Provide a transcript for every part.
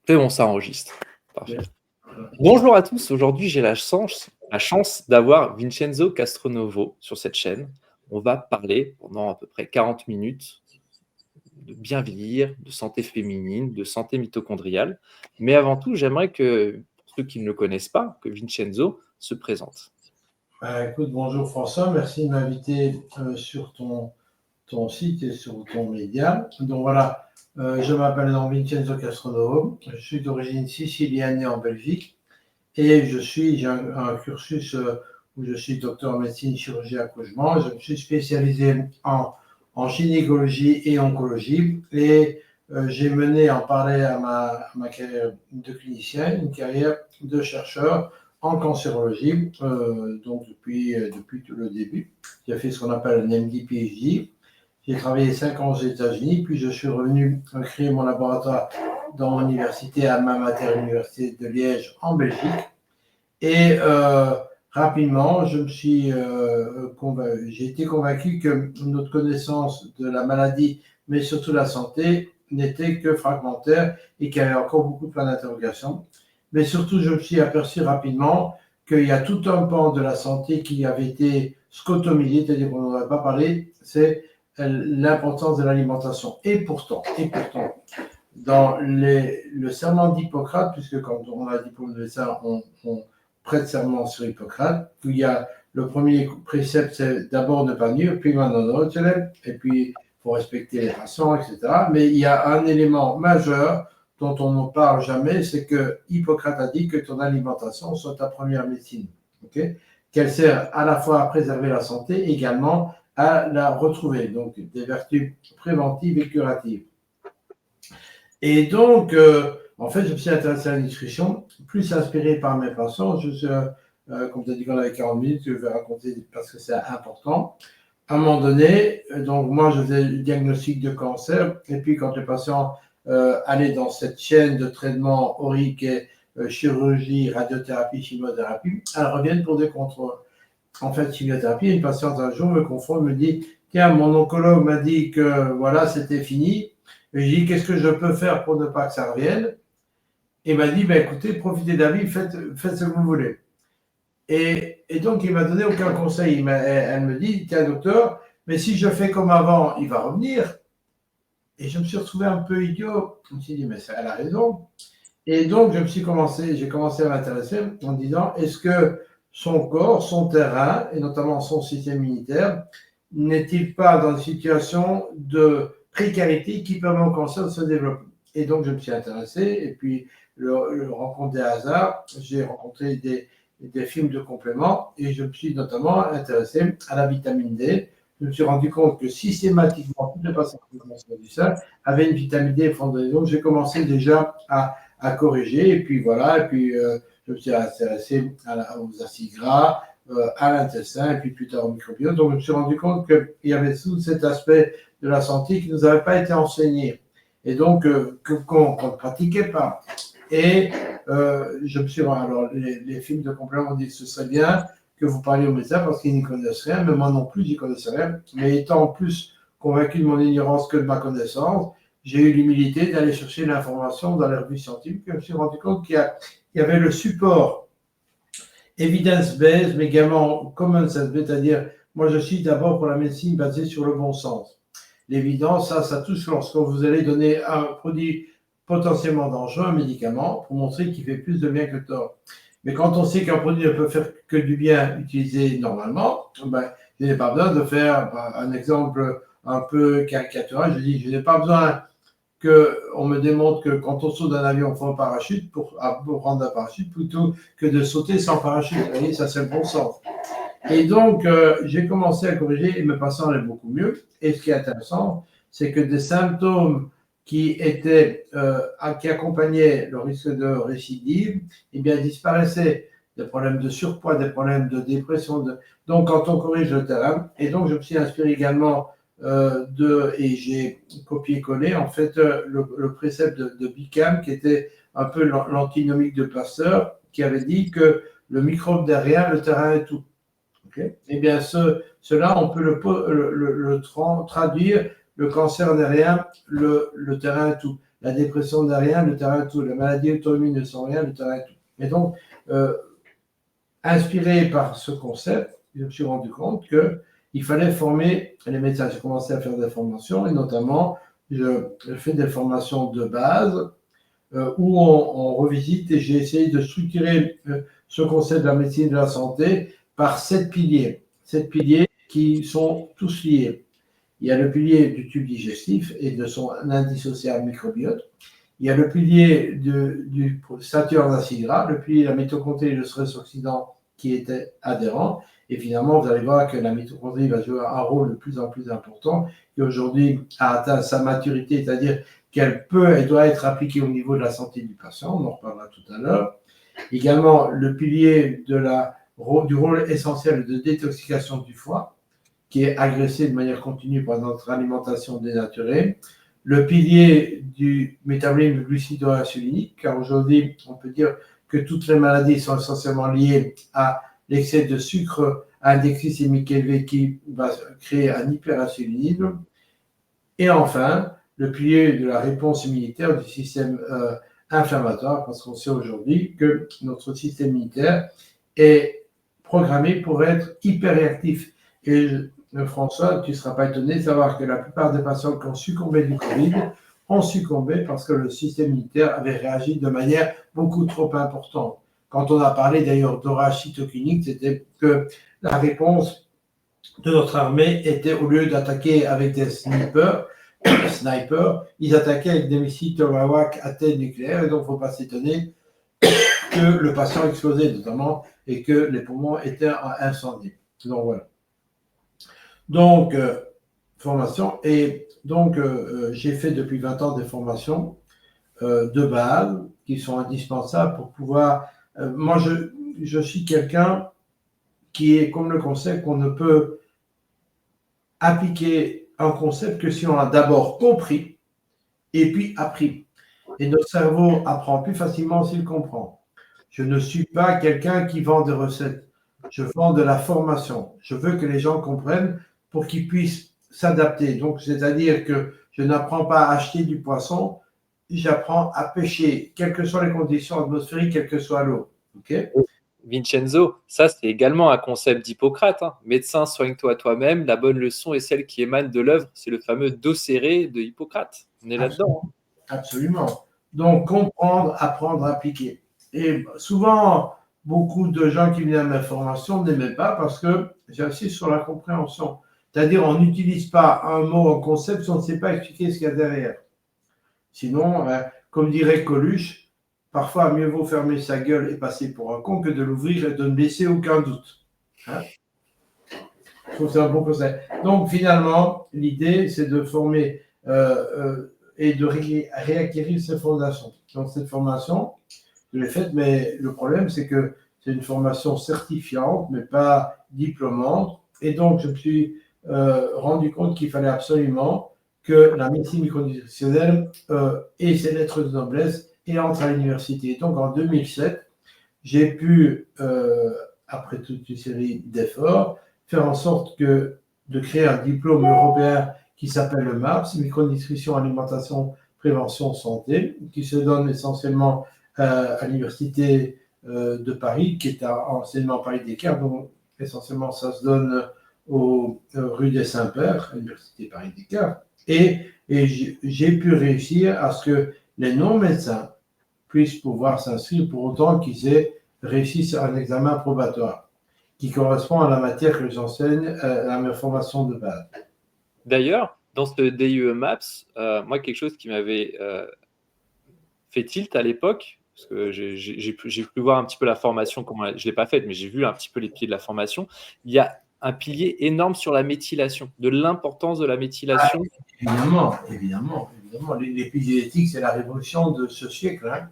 C'est bon, ça enregistre. Parfait. Bonjour à tous. Aujourd'hui, j'ai la chance d'avoir Vincenzo Castronovo sur cette chaîne. On va parler pendant à peu près 40 minutes de bien vieillir, de santé féminine, de santé mitochondriale. Mais avant tout, j'aimerais que, pour ceux qui ne le connaissent pas, que Vincenzo se présente. Écoute, bonjour François, merci de m'inviter sur ton site et sur ton média. Donc voilà, je m'appelle Vincenzo Castronovo, je suis d'origine sicilienne née en Belgique et j'ai un cursus où je suis docteur en médecine, chirurgie, accouchement. Je me suis spécialisé en gynécologie et oncologie et j'ai mené en parallèle à ma carrière de clinicien, une carrière de chercheur en cancérologie, donc depuis tout le début. J'ai fait ce qu'on appelle un MD-PhD. J'ai travaillé 5 ans aux États-Unis, puis je suis revenu créer mon laboratoire dans mon université, Alma Mater, l'Université de Liège, en Belgique. Et rapidement, j'ai été convaincu que notre connaissance de la maladie, mais surtout la santé, n'était que fragmentaire et qu'il y avait encore beaucoup de points d'interrogation. Mais surtout, je me suis aperçu rapidement qu'il y a tout un pan de la santé qui avait été scotomisé, c'est-à-dire qu'on n'en a pas parlé, c'est l'importance de l'alimentation. Et pourtant, dans le serment d'Hippocrate, puisque quand on a diplôme de médecin, on prête serment sur Hippocrate, où il y a le premier précepte, c'est d'abord ne pas nuire, puis et puis il faut respecter les patients, etc. Mais il y a un élément majeur dont on ne parle jamais, c'est que Hippocrate a dit que ton alimentation soit ta première médecine, qu'elle sert à la fois à préserver la santé, également à la retrouver, donc des vertus préventives et curatives. Et donc, en fait, je me suis intéressé à la nutrition, plus inspiré par mes patients. Comme tu as dit qu'on avait 40 minutes, je vais raconter parce que c'est important. À un moment donné, donc moi, je faisais le diagnostic de cancer. Et puis, quand les patients allaient dans cette chaîne de traitement aurique et chirurgie, radiothérapie, chimiothérapie, elles reviennent pour des contrôles. En fait, chimiothérapie, une patiente un jour me confronte, me dit « Tiens, mon oncologue m'a dit que voilà, c'était fini. » Et je dis « Qu'est-ce que je peux faire pour ne pas que ça revienne ?» Il m'a dit, écoutez, profitez de la vie, faites ce que vous voulez. Et donc, il m'a donné aucun conseil. Elle me dit, tiens, docteur, mais si je fais comme avant, il va revenir. Et je me suis retrouvé un peu idiot. Je me suis dit, mais elle a raison. Et donc, j'ai commencé à m'intéresser en disant, est-ce que son corps, son terrain, et notamment son système immunitaire, n'est-il pas dans une situation de précarité qui permet au cancer de se développer? Et donc, je me suis intéressé, et puis, le rencontre des hasards, j'ai rencontré des films de compléments, et je me suis notamment intéressé à la vitamine D. Je me suis rendu compte que systématiquement, toutes les patients qui ont cancer du sein avaient une vitamine D effondrée. Donc, j'ai commencé déjà à corriger, et puis voilà, et puis je me suis intéressé aux acides gras, à l'intestin, et puis plus tard au microbiote. Donc, je me suis rendu compte qu'il y avait tout cet aspect de la santé qui ne nous avait pas été enseigné, et donc qu'on ne pratiquait pas. Et je me suis rendu, alors les films de complément ont dit que ce serait bien que vous parliez aux médecins parce qu'ils n'y connaissent rien, mais moi non plus, j'y connaissais rien. Mais étant plus convaincu de mon ignorance que de ma connaissance, j'ai eu l'humilité d'aller chercher l'information dans les revues scientifiques. Je me suis rendu compte qu'il y avait le support evidence-based, mais également common sense, c'est-à-dire, moi je suis d'abord pour la médecine basée sur le bon sens. L'évidence, ça touche lorsque vous allez donner un produit potentiellement dangereux, un médicament, pour montrer qu'il fait plus de bien que de tort. Mais quand on sait qu'un produit ne peut faire que du bien utilisé normalement, je n'ai pas besoin de faire un exemple un peu caricatural. Je dis, je n'ai pas besoin qu'on me démontre que quand on saute d'un avion, on fait un parachute pour prendre un parachute plutôt que de sauter sans parachute. Vous voyez, ça c'est le bon sens. Et donc, j'ai commencé à corriger et mes patients allaient beaucoup mieux. Et ce qui est intéressant, c'est que des symptômes qui accompagnaient le risque de récidive, disparaissaient. Des problèmes de surpoids, des problèmes de dépression. Donc, quand on corrige le terrain, et donc je me suis inspiré également et j'ai copié-collé en fait le précepte de Bickham, qui était un peu l'antinomique de Pasteur, qui avait dit que le microbe n'est rien, le terrain est tout. Eh bien, cela, on peut le traduire, le cancer n'est rien, le terrain est tout. la dépression n'est rien, le terrain est tout, la maladie auto-immune ne sont rien, le terrain est tout. Et donc, inspiré par ce concept, je me suis rendu compte qu'il fallait former les médecins. J'ai commencé à faire des formations et notamment, je fais des formations de base où on revisite et j'ai essayé de structurer ce concept de la médecine de la santé par 7 piliers. 7 piliers qui sont tous liés. Il y a le pilier du tube digestif et de son indissociable microbiote. Il y a le pilier du saturne acide gras, le pilier de la mitochondrie et le stress oxydant qui était adhérent. Et finalement, vous allez voir que la mitochondrie va jouer un rôle de plus en plus important, qui aujourd'hui a atteint sa maturité, c'est-à-dire qu'elle doit être appliquée au niveau de la santé du patient, on en reparlera tout à l'heure. Également, le pilier du rôle essentiel de détoxication du foie, qui est agressé de manière continue par notre alimentation dénaturée. Le pilier du métabolisme glucido-insulinique, car aujourd'hui, on peut dire que toutes les maladies sont essentiellement liées à l'excès de sucre à index glycémique élevé qui va créer un hyperinsulinisme. Et enfin, le pilier de la réponse immunitaire du système inflammatoire, parce qu'on sait aujourd'hui que notre système immunitaire est programmé pour être hyperréactif. Et François, tu ne seras pas étonné de savoir que la plupart des patients qui ont succombé du Covid ont succombé parce que le système immunitaire avait réagi de manière beaucoup trop importante. Quand on a parlé d'ailleurs d'orage cytokinique, c'était que la réponse de notre armée était, au lieu d'attaquer avec des snipers, ils attaquaient avec des missiles Tomahawk à tête nucléaire, et donc il ne faut pas s'étonner que le patient explosait notamment et que les poumons étaient incendiés. Donc voilà. Donc, formation, et donc j'ai fait depuis 20 ans des formations de base qui sont indispensables pour pouvoir. Moi, je suis quelqu'un qui est comme le concept qu'on ne peut appliquer un concept que si on l'a d'abord compris et puis appris. Et notre cerveau apprend plus facilement s'il comprend. Je ne suis pas quelqu'un qui vend des recettes. Je vends de la formation. Je veux que les gens comprennent pour qu'ils puissent s'adapter. Donc, c'est-à-dire que je n'apprends pas à acheter du poisson, j'apprends à pêcher, quelles que soient les conditions atmosphériques, quelle que soit l'eau. Okay. Vincenzo, ça c'est également un concept d'Hippocrate. Hein. Médecin, soigne-toi toi-même. La bonne leçon est celle qui émane de l'œuvre. C'est le fameux dos serré de Hippocrate. On est là-dedans. Hein. Absolument. Donc, comprendre, apprendre, appliquer. Et souvent, beaucoup de gens qui viennent à ma formation n'aimaient pas parce que j'insiste sur la compréhension. C'est-à-dire, on n'utilise pas un mot, un concept si on ne sait pas expliquer ce qu'il y a derrière. Sinon, comme dirait Coluche, parfois, mieux vaut fermer sa gueule et passer pour un con que de l'ouvrir et de ne laisser aucun doute. Hein? Je trouve que c'est un bon conseil. Donc, finalement, l'idée, c'est de former et de réacquérir ces fondations. Donc, cette formation, je l'ai faite, mais le problème, c'est que c'est une formation certifiante, mais pas diplômante. Et donc, je me suis rendu compte qu'il fallait absolument que la médecine micronutritionnelle ait ses lettres de noblesse et entre à l'université. Donc, en 2007, j'ai pu, après toute une série d'efforts, faire en sorte de créer un diplôme européen qui s'appelle le MAPS, Micronutrition, Alimentation, Prévention, Santé, qui se donne essentiellement à l'Université de Paris, qui est à enseignement Paris-Descartes, donc essentiellement ça se donne aux rue des Saints-Pères, à l'Université Paris-Descartes. Et j'ai pu réussir à ce que les non-médecins puissent pouvoir s'inscrire pour autant qu'ils aient réussi sur un examen probatoire qui correspond à la matière que j'enseigne à ma formation de base. D'ailleurs, dans ce DIE MAPS, moi, quelque chose qui m'avait fait tilt à l'époque, parce que j'ai pu voir un petit peu la formation, je ne l'ai pas faite, mais j'ai vu un petit peu les pieds de la formation, il y a un pilier énorme sur la méthylation, de l'importance de la méthylation. Ah, évidemment. L'épigénétique, c'est la révolution de ce siècle. Hein.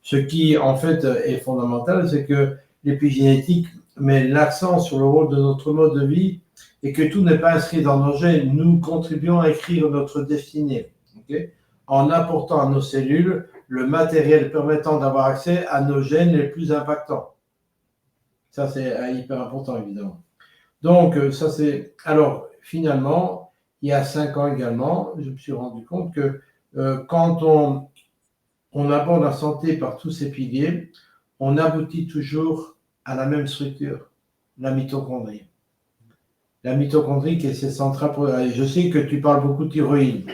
Ce qui, en fait, est fondamental, c'est que l'épigénétique met l'accent sur le rôle de notre mode de vie et que tout n'est pas inscrit dans nos gènes. Nous contribuons à écrire notre destinée, okay, en apportant à nos cellules le matériel permettant d'avoir accès à nos gènes les plus impactants. Ça, c'est hyper important, évidemment. Donc, ça, c'est... Alors, finalement, il y a 5 ans également, je me suis rendu compte que quand on aborde la santé par tous ces piliers, on aboutit toujours à la même structure, la mitochondrie. La mitochondrie qui est centrale. Je sais que tu parles beaucoup de thyroïde.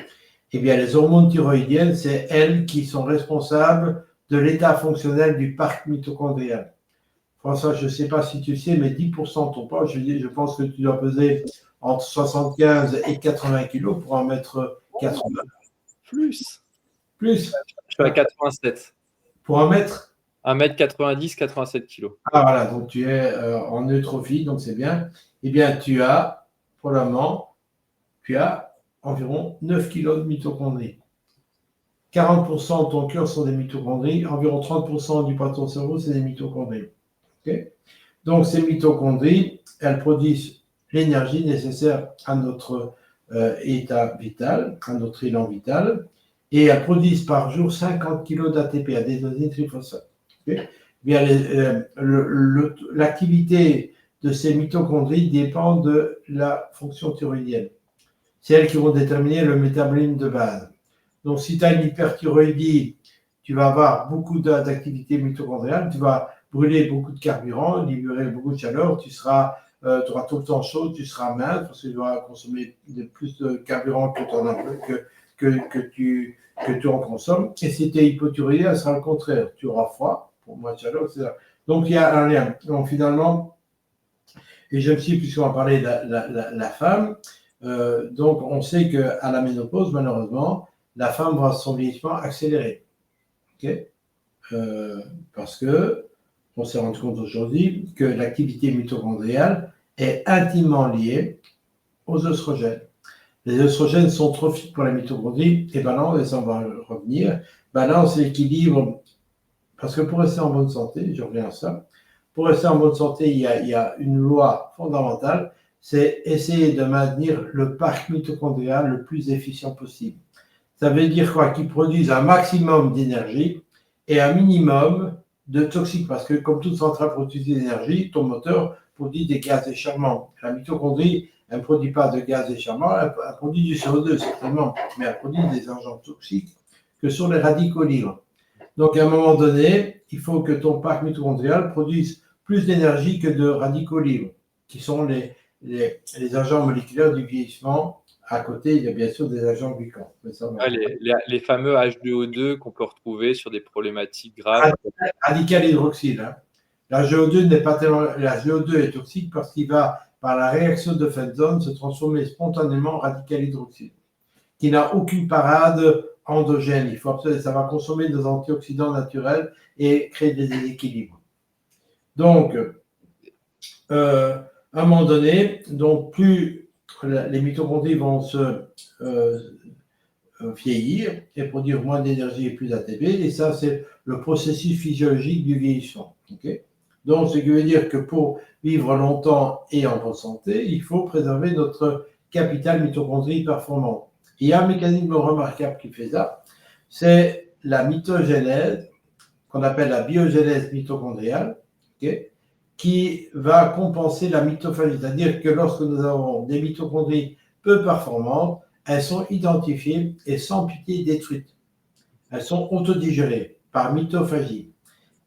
Eh bien, les hormones thyroïdiennes, c'est elles qui sont responsables de l'état fonctionnel du parc mitochondrial. François, je ne sais pas si tu sais, mais 10% de ton poids, je pense que tu dois peser entre 75 et 80 kilos pour en mettre 80. Plus. Plus. Je suis à 87. Pour en mettre 1m90, 87 kilos. Ah voilà, donc tu es en eutrophie, donc c'est bien. Eh bien, tu as, probablement, environ 9 kilos de mitochondries. 40% de ton cœur sont des mitochondries, environ 30% du poids de ton cerveau, c'est des mitochondries. Okay. Donc, ces mitochondries, elles produisent l'énergie nécessaire à notre état vital, à notre élan vital, et elles produisent par jour 50 kg d'ATP, adénosine triphosphate. Okay. Bien, l'activité de ces mitochondries dépend de la fonction thyroïdienne. C'est elles qui vont déterminer le métabolisme de base. Donc, si tu as une hyperthyroïdie, tu vas avoir beaucoup d'activité mitochondriale, tu vas brûler beaucoup de carburant, libérer beaucoup de chaleur, tu auras tout le temps chaud, tu seras mince parce que tu vas consommer plus de carburant que tu en consommes. Et si tu es hypothyroïdie, ça sera le contraire. Tu auras froid, pour moins de chaleur, etc. Donc, il y a un lien. Donc, finalement, et je me suis, puisqu'on va parler de la femme, donc on sait qu'à la ménopause, malheureusement, la femme va son vieillissement accélérer. Okay, parce que on s'est rendu compte aujourd'hui que l'activité mitochondriale est intimement liée aux œstrogènes. Les œstrogènes sont trophiques pour la mitochondrie, et ben non, et ça on va revenir. Ben non, c'est l'équilibre, parce que pour rester en bonne santé, je reviens à ça, pour rester en bonne santé, il y a une loi fondamentale, c'est essayer de maintenir le parc mitochondrial le plus efficient possible. Ça veut dire quoi? Qu'ils produisent un maximum d'énergie et un minimum de toxiques. Parce que comme toute centrale produit d'énergie, ton moteur produit des gaz d'échappement. La mitochondrie, elle ne produit pas de gaz d'échappement, elle produit du CO2 certainement, mais elle produit des agents toxiques que sont les radicaux libres. Donc à un moment donné, il faut que ton parc mitochondrial produise plus d'énergie que de radicaux libres, qui sont les agents moléculaires du vieillissement. À côté, il y a bien sûr des agents glucans. Les fameux H2O2 qu'on peut retrouver sur des problématiques graves. Radical hydroxyle. Hein. La GO2 n'est pas tellement. La GO2 est toxique parce qu'il va, par la réaction de Fenton, se transformer spontanément en radical hydroxyle, qui n'a aucune parade endogène. Il faut absolument, ça va consommer des antioxydants naturels et créer des déséquilibres. Donc, à un moment donné, donc plus les mitochondries vont se vieillir et produire moins d'énergie et plus d'ATP, et ça, c'est le processus physiologique du vieillissement. Okay, donc, ce qui veut dire que pour vivre longtemps et en bonne santé, il faut préserver notre capital mitochondrie performant. Il y a un mécanisme remarquable qui fait ça, c'est la mitogénèse, qu'on appelle la biogénèse mitochondriale, okay, qui va compenser la mitophagie. C'est-à-dire que lorsque nous avons des mitochondries peu performantes, elles sont identifiées et sans pitié détruites. Elles sont autodigérées par mitophagie.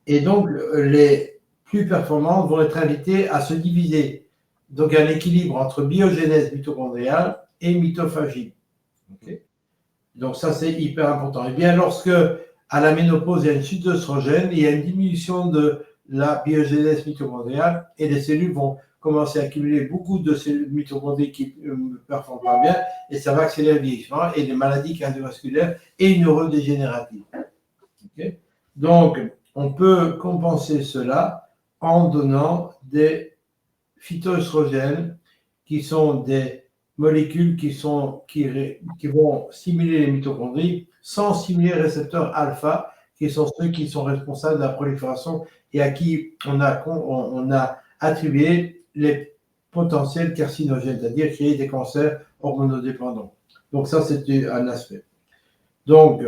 Et donc, les plus performantes vont être invitées à se diviser. Donc, un équilibre entre biogénèse mitochondriale et mitophagie. Okay, donc, ça, c'est hyper important. Et bien, lorsque, à la ménopause, il y a une chute d'œstrogène, il y a une diminution de la biogénèse mitochondriale et les cellules vont commencer à accumuler beaucoup de cellules mitochondriques qui ne performent pas bien et ça va accélérer le vieillissement et les maladies cardiovasculaires et neurodégénératives. Okay, donc, on peut compenser cela en donnant des phytoœstrogènes qui sont des molécules qui vont stimuler les mitochondries sans stimuler les récepteurs alpha, qui sont ceux qui sont responsables de la prolifération et à qui on a attribué les potentiels carcinogènes, c'est-à-dire créer des cancers hormonodépendants. Donc ça, c'était un aspect. Donc,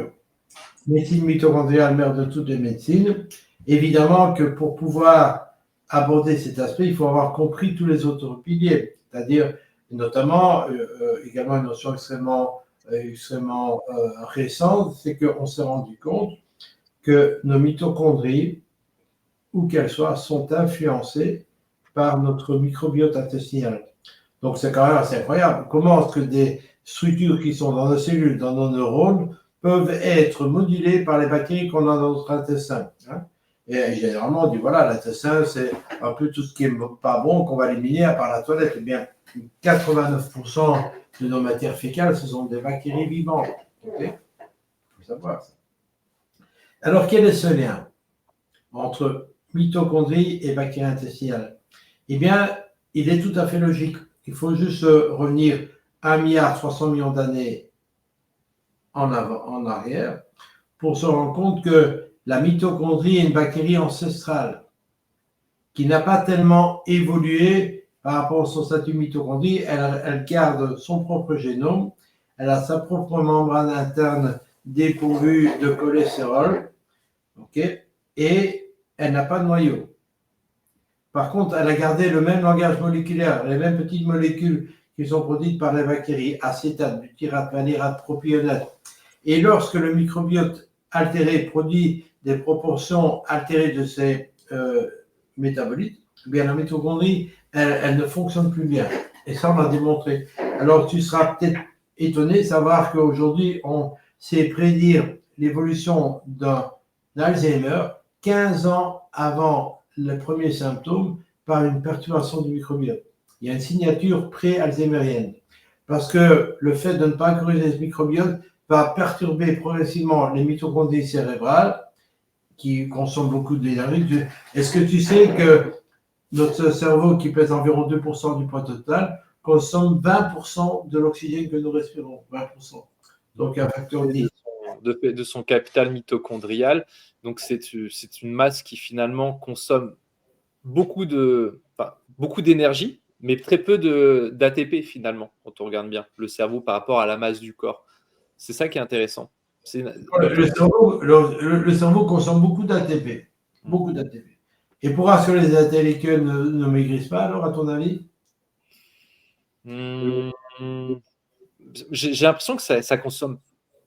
médecine mitochondriale, mère de toutes les médecines. Évidemment que pour pouvoir aborder cet aspect, il faut avoir compris tous les autres piliers, c'est-à-dire notamment également une notion extrêmement extrêmement récente, c'est qu'on s'est rendu compte que nos mitochondries, où qu'elles soient, sont influencées par notre microbiote intestinal. Donc c'est quand même assez incroyable. Comment est-ce que des structures qui sont dans nos cellules, dans nos neurones, peuvent être modulées par les bactéries qu'on a dans notre intestin, hein? Et généralement, on dit voilà, l'intestin, c'est un peu tout ce qui n'est pas bon qu'on va éliminer à part la toilette. Eh bien, 89% de nos matières fécales, ce sont des bactéries vivantes. Okay? Il faut savoir ça. Alors, quel est ce lien entre mitochondries et bactéries intestinales? Eh bien, il est tout à fait logique. Il faut juste revenir 1,3 milliard d'années en arrière pour se rendre compte que la mitochondrie est une bactérie ancestrale qui n'a pas tellement évolué par rapport à son statut mitochondrie. Elle garde son propre génome, elle a sa propre membrane interne dépourvue de cholestérol, okay, et elle n'a pas de noyau. Par contre, elle a gardé le même langage moléculaire, les mêmes petites molécules qui sont produites par les bactéries, acétate, butyrate, valérate, propionate. Et lorsque le microbiote altéré produit des proportions altérées de ces métabolites, eh bien la mitochondrie, elle ne fonctionne plus bien. Et ça, on l'a démontré. Alors, tu seras peut-être étonné de savoir qu'aujourd'hui, on sait prédire l'évolution d'un Alzheimer 15 ans avant le premier symptôme par une perturbation du microbiote. Il y a une signature pré-alzhémérienne. Parce que le fait de ne pas corriger ce microbiote va perturber progressivement les mitochondries cérébrales qui consomment beaucoup d'énergie. Est-ce que tu sais que notre cerveau, qui pèse environ 2% du poids total, consomme 20% de l'oxygène que nous respirons, 20%. Donc, un facteur 10. De son capital mitochondrial. Donc, c'est une masse qui finalement consomme beaucoup d'énergie, mais très peu d'ATP finalement, quand on regarde bien le cerveau par rapport à la masse du corps. C'est ça qui est intéressant. Le cerveau consomme beaucoup d'ATP. Beaucoup d'ATP. Et pourquoi est-ce que les intellectuels ne maigrissent pas, alors, à ton avis? J'ai l'impression que ça consomme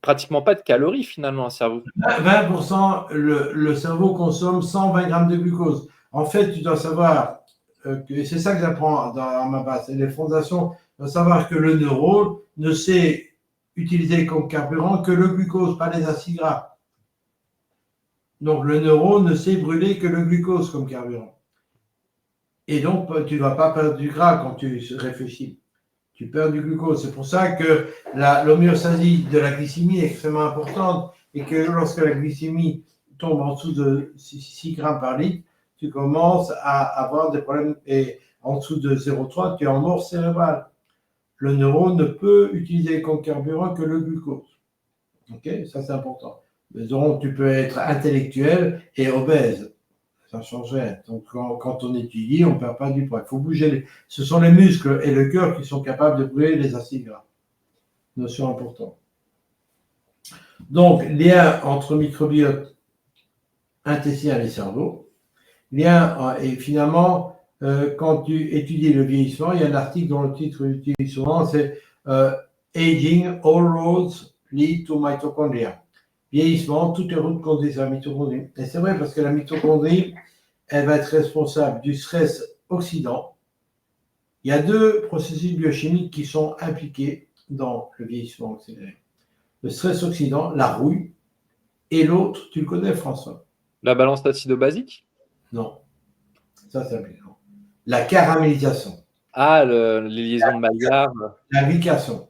pratiquement pas de calories, finalement, un cerveau. 20%, le cerveau consomme 120 grammes de glucose. En fait, tu dois savoir, et c'est ça que j'apprends dans ma base, c'est les fondations, tu dois savoir que le neurone ne sait utiliser comme carburant que le glucose, pas les acides gras. Donc, le neurone ne sait brûler que le glucose comme carburant. Et donc, tu ne vas pas perdre du gras quand tu réfléchis. Tu perds du glucose. C'est pour ça que l'homéostasie de la glycémie est extrêmement importante et que lorsque la glycémie tombe en dessous de 6 grammes par litre, tu commences à avoir des problèmes et en dessous de 0,3, tu es en mort cérébrale. Le neurone ne peut utiliser comme carburant que le glucose. Ok, ça c'est important. Donc, tu peux être intellectuel et obèse. Ça change rien. Donc, quand on étudie, on ne perd pas du poids. Il faut bouger. Ce sont les muscles et le cœur qui sont capables de brûler les acides gras. Notion importante. Donc, lien entre microbiote intestinal et cerveau. Lien, et finalement, quand tu étudies le vieillissement, il y a un article dont le titre utilise souvent, c'est Aging, All Roads Lead to Mitochondria. Vieillissement, toutes les routes conduisent à la mitochondrie. Et c'est vrai parce que la mitochondrie, elle va être responsable du stress oxydant. Il y a 2 processus biochimiques qui sont impliqués dans le vieillissement accéléré. Le stress oxydant, la rouille, et l'autre, tu le connais, François? La balance acido-basique? Non. Ça, c'est impliquant. La caramélisation. Ah, les liaisons de Maillard. La glycation.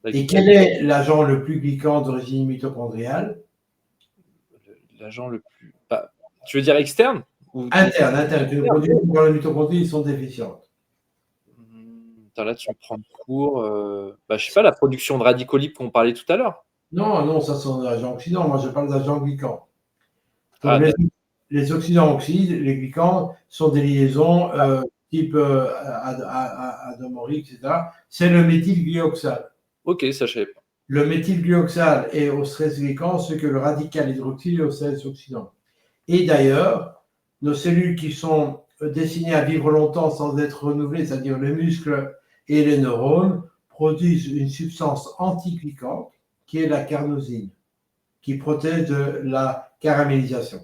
Et quel est l'agent le plus glyquant d'origine mitochondriale? L'agent le plus... tu veux dire externe ou... Interne. Les produits dans les mitochondries sont déficients. Là, tu me prends de court. Je ne sais pas, la production de radicaux libres qu'on parlait tout à l'heure. Non, ça sont des agents oxydants. Moi, je parle d'agents glyquants. Les oxydants oxydent, les glycans sont des liaisons type adomorique, etc. C'est le méthylglyoxal. Ok, ça je savais pas. Le méthylglyoxal est au stress glycan ce que le radical hydroxyle est au stress oxydant. Et d'ailleurs, nos cellules qui sont destinées à vivre longtemps sans être renouvelées, c'est-à-dire les muscles et les neurones, produisent une substance antiglycante qui est la carnosine, qui protège de la caramélisation.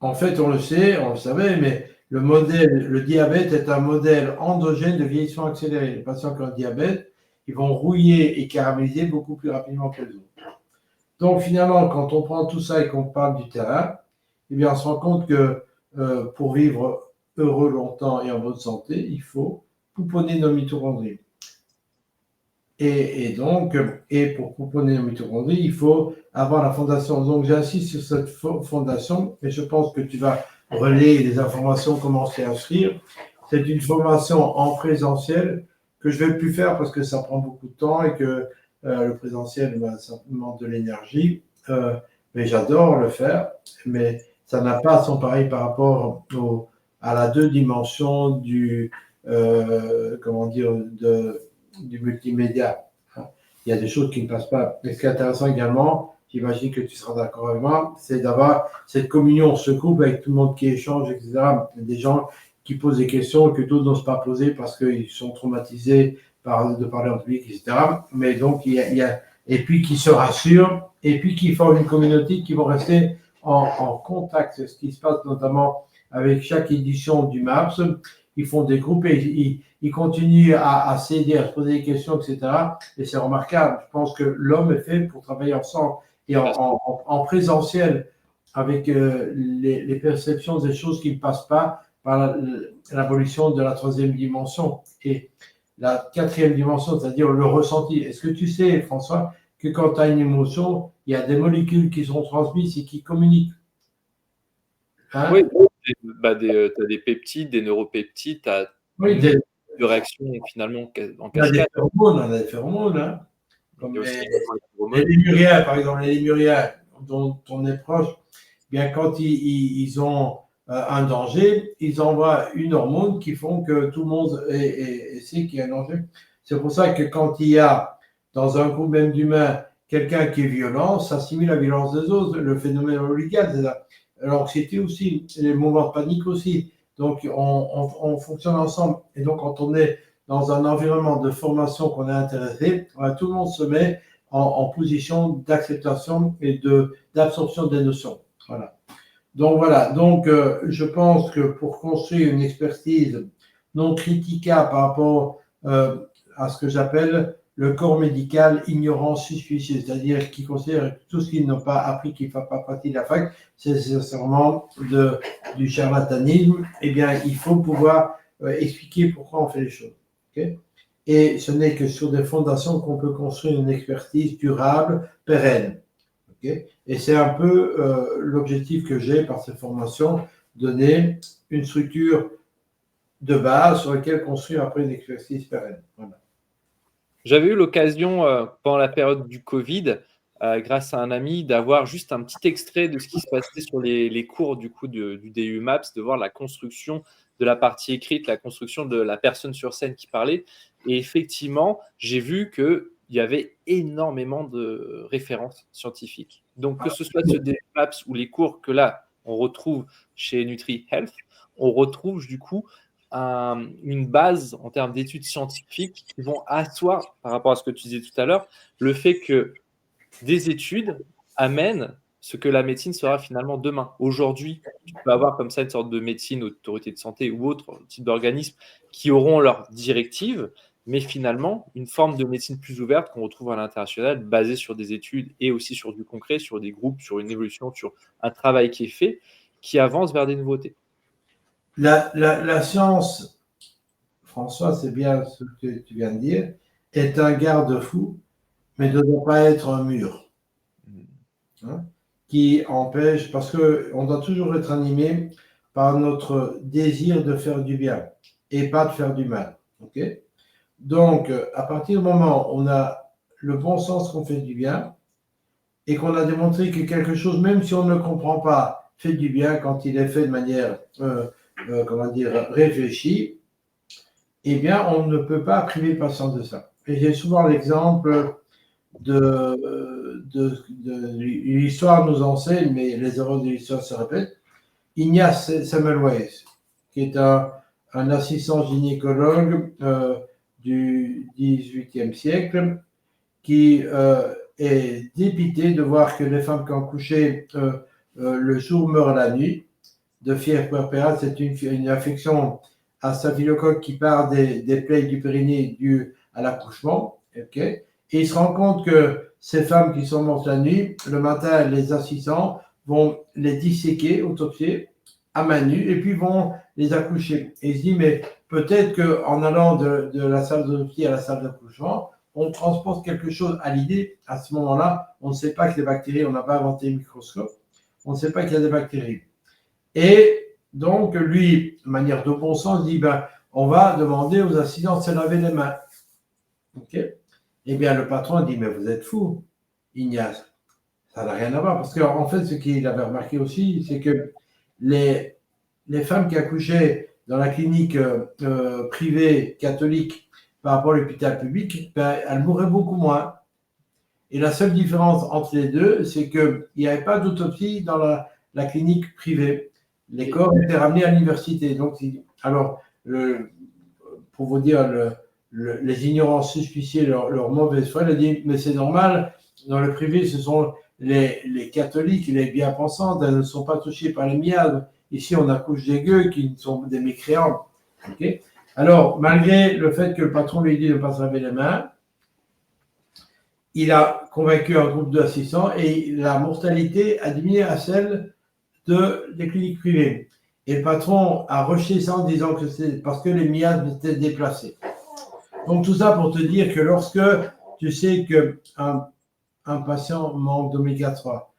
En fait, on le sait, on le savait, mais le diabète est un modèle endogène de vieillissement accéléré. Les patients qui ont le diabète, ils vont rouiller et caraméliser beaucoup plus rapidement que les autres. Donc, finalement, quand on prend tout ça et qu'on parle du terrain, eh bien, on se rend compte que pour vivre heureux longtemps et en bonne santé, il faut pouponner nos mitochondries. Et pour pouponner nos mitochondries, il faut avoir la fondation. Donc, j'insiste sur cette fondation, et je pense que tu vas relayer les informations, comment s'y inscrire. C'est une formation en présentiel que je ne vais plus faire parce que ça prend beaucoup de temps et que le présentiel, ça demande de l'énergie. Mais j'adore le faire, mais ça n'a pas son pareil par rapport à la deux dimensions du multimédia. Il y a des choses qui ne passent pas. Et ce qui est intéressant également, j'imagine que tu seras d'accord avec moi, c'est d'avoir cette communion, ce groupe avec tout le monde qui échange, etc. Il y a des gens qui posent des questions que d'autres n'osent pas poser parce qu'ils sont traumatisés de parler en public, etc. Mais donc, et puis qui se rassurent, et puis qui forment une communauté qui vont rester en contact. C'est ce qui se passe notamment avec chaque édition du MAPS. Ils font des groupes et ils continuent à s'aider, à se poser des questions, etc. Et c'est remarquable. Je pense que l'homme est fait pour travailler ensemble et en présentiel avec les perceptions des choses qui ne passent pas par l'abolition de la troisième dimension. Et la quatrième dimension, c'est-à-dire le ressenti. Est-ce que tu sais, François, que quand tu as une émotion, il y a des molécules qui sont transmises et qui communiquent? Hein? Oui, tu as des peptides, des neuropeptides, tu as de réactions finalement en cascade. On a des phéromones, hein, comme les lémuriens, par exemple, les lémuriens dont on est proche, bien quand ils ont un danger, ils envoient une hormone qui font que tout le monde sait qu'il y a un danger. C'est pour ça que quand il y a dans un groupe même d'humains quelqu'un qui est violent, ça simule la violence des autres, le phénomène obligé, c'est l'anxiété aussi, les moments de panique aussi. Donc on fonctionne ensemble. Et donc quand on est dans un environnement de formation qu'on est intéressé, tout le monde se met en position d'acceptation et d'absorption des notions. Voilà. Donc, je pense que pour construire une expertise non critiquable par rapport à ce que j'appelle le corps médical ignorant suspicieux, c'est-à-dire qui considère que tout ce qu'ils n'ont pas appris, qui ne fait pas partie de la fac, c'est nécessairement du charlatanisme. Eh bien, il faut pouvoir expliquer pourquoi on fait les choses. Okay? Et ce n'est que sur des fondations qu'on peut construire une expertise durable, pérenne. Okay? Et c'est un peu l'objectif que j'ai par cette formation, donner une structure de base sur laquelle construire après une expertise pérenne. Voilà. J'avais eu l'occasion, pendant la période du Covid, grâce à un ami, d'avoir juste un petit extrait de ce qui se passait sur les cours du coup du DU MAPS, de voir la construction de la partie écrite, la construction de la personne sur scène qui parlait. Et effectivement, j'ai vu qu'il y avait énormément de références scientifiques. Donc, que ce soit ce DU MAPS ou les cours que là, on retrouve chez Nutri Health, on retrouve du coup une base en termes d'études scientifiques qui vont asseoir, par rapport à ce que tu disais tout à l'heure, le fait que des études amènent ce que la médecine sera finalement demain. Aujourd'hui, tu peux avoir comme ça une sorte de médecine, autorité de santé ou autre type d'organisme qui auront leurs directives, mais finalement, une forme de médecine plus ouverte qu'on retrouve à l'international, basée sur des études et aussi sur du concret, sur des groupes, sur une évolution, sur un travail qui est fait, qui avance vers des nouveautés. La science, François, c'est bien ce que tu viens de dire, est un garde-fou, mais ne doit pas être un mur. Hein, qui empêche, parce qu'on doit toujours être animé par notre désir de faire du bien et pas de faire du mal. Okay? Donc, à partir du moment où on a le bon sens qu'on fait du bien et qu'on a démontré que quelque chose, même si on ne comprend pas, fait du bien quand il est fait de manière réfléchie, eh bien, on ne peut pas priver le patient de ça. Et j'ai souvent l'exemple de l'histoire nous enseigne, mais les erreurs de l'histoire se répètent. Ignace Semmelweis, qui est un assistant gynécologue du XVIIIe siècle, qui est dépité de voir que les femmes qui ont couché le jour meurent la nuit. De fièvre puerpérale, c'est une affection à staphylocoque qui part des plaies du périnée dues à l'accouchement. Okay. Et il se rend compte que ces femmes qui sont mortes la nuit, le matin, les assistants vont les disséquer, autopsier, à main nue, et puis vont les accoucher. Et il se dit, mais peut-être qu'en allant de la salle d'autopsie à la salle d'accouchement, on transporte quelque chose à l'idée. À ce moment-là, on ne sait pas que les bactéries, on n'a pas inventé le microscope, on ne sait pas qu'il y a des bactéries. Et donc, lui, de manière de bon sens, dit, on va demander aux assistants de se laver les mains. Okay. Eh bien, le patron dit, mais vous êtes fou, Ignace. Ça n'a rien à voir. Parce qu'en fait, ce qu'il avait remarqué aussi, c'est que les femmes qui accouchaient dans la clinique privée catholique par rapport à l'hôpital public, elles mouraient beaucoup moins. Et la seule différence entre les deux, c'est qu'il n'y avait pas d'autopsie dans la clinique privée. Les corps étaient ramenés à l'université. Donc, alors, pour vous dire, les ignorants suspiciés, leur mauvaise foi, il a dit, mais c'est normal, dans le privé, ce sont les catholiques, les bien-pensantes, elles ne sont pas touchées par les miasmes. Ici, on accouche des gueux qui sont des mécréants. Okay. Alors, malgré le fait que le patron lui dit de ne pas se laver les mains, il a convaincu un groupe d'assistants et la mortalité a diminué à celle des cliniques privées. Et le patron a rejeté ça en disant que c'est parce que les miasmes étaient déplacés. Donc, tout ça pour te dire que lorsque tu sais qu'un patient manque d'oméga 3,